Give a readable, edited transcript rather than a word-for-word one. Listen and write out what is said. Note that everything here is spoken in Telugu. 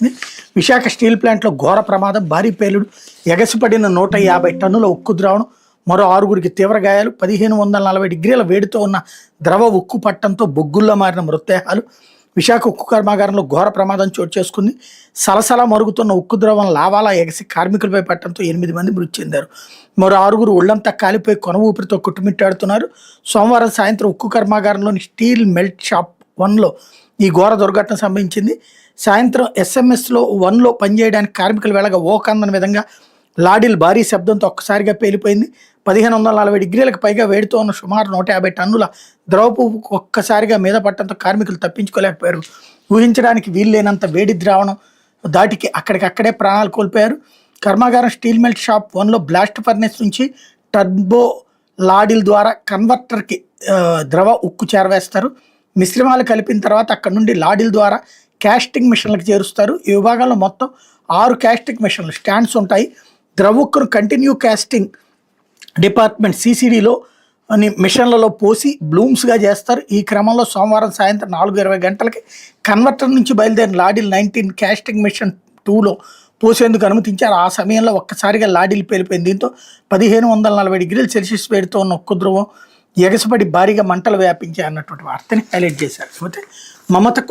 చేసింది. విశాఖ స్టీల్ ప్లాంట్లో ఘోర ప్రమాదం, భారీ పేలుడు, ఎగసిపడిన 150 టన్నుల ఉక్కు ద్రావణం, మరో 6గురికి తీవ్ర గాయాలు, 1540 డిగ్రీల వేడితో ఉన్న ద్రవ ఉక్కు పట్టంతో బొగ్గుల్లో మారిన మృతదేహాలు. విశాఖ ఉక్కు కర్మాగారంలో ఘోర ప్రమాదం చోటు చేసుకుంది. సలసలా మరుగుతున్న ఉక్కు ద్రవం లావాలా ఎగసి కార్మికులపై పట్టడంతో 8 మంది మృతి చెందారు. మరో 6గురు ఒళ్లంతా కాలిపోయి కొన ఊపిరితో కొట్టుమిట్టాడుతున్నారు. సోమవారం సాయంత్రం ఉక్కు కర్మాగారంలోని స్టీల్ మెల్ట్ షాప్ 1లో ఈ ఘోర దుర్ఘటన సంభవించింది. సాయంత్రం ఎస్ఎంఎస్లో 1లో పనిచేయడానికి కార్మికులు వెళ్ళగా ఓకందని విధంగా లాడీలు భారీ శబ్దంతో ఒక్కసారిగా పేలిపోయింది. 1540 డిగ్రీలకు పైగా వేడితో ఉన్న సుమారు 150 టన్నుల ద్రవపు ఒక్కసారిగా మీద పట్టడంతో కార్మికులు తప్పించుకోలేకపోయారు. ఊహించడానికి వీల్లేనంత వేడి ద్రావణం దాటికి అక్కడికక్కడే ప్రాణాలు కోల్పోయారు. కర్మాగారం స్టీల్ మెల్ట్ షాప్ 1లో బ్లాస్ట్ ఫర్నెస్ నుంచి టర్బో లాడీల ద్వారా కన్వర్టర్కి ద్రవ ఉక్కు చేరవేస్తారు. మిశ్రమాలు కలిపిన తర్వాత అక్కడ నుండి లాడీల ద్వారా క్యాస్టింగ్ మిషన్లకు చేరుస్తారు. ఈ విభాగంలో మొత్తం 6 క్యాస్టింగ్ మిషన్లు స్టాండ్స్ ఉంటాయి. ద్రవ ఉక్కును కంటిన్యూ క్యాస్టింగ్ డిపార్ట్మెంట్ సిసిడిలో మిషన్లలో పోసి బ్లూమ్స్గా చేస్తారు. ఈ క్రమంలో సోమవారం సాయంత్రం 4:20 గంటలకి కన్వర్టర్ నుంచి బయలుదేరిన లాడీలు 19 క్యాస్టింగ్ మిషన్ 2లో పోసేందుకు అనుమతించారు. ఆ సమయంలో ఒక్కసారిగా లాడీలు పేలిపోయింది. దీంతో 1540 డిగ్రీల సెల్సియస్ వేడితో ఉన్న ఉక్కు ద్రవం ఎగసిపడి భారీగా మంటలు వ్యాపించాయి అన్నటువంటి వార్తని హైలైట్ చేశారు. అయితే మమతకు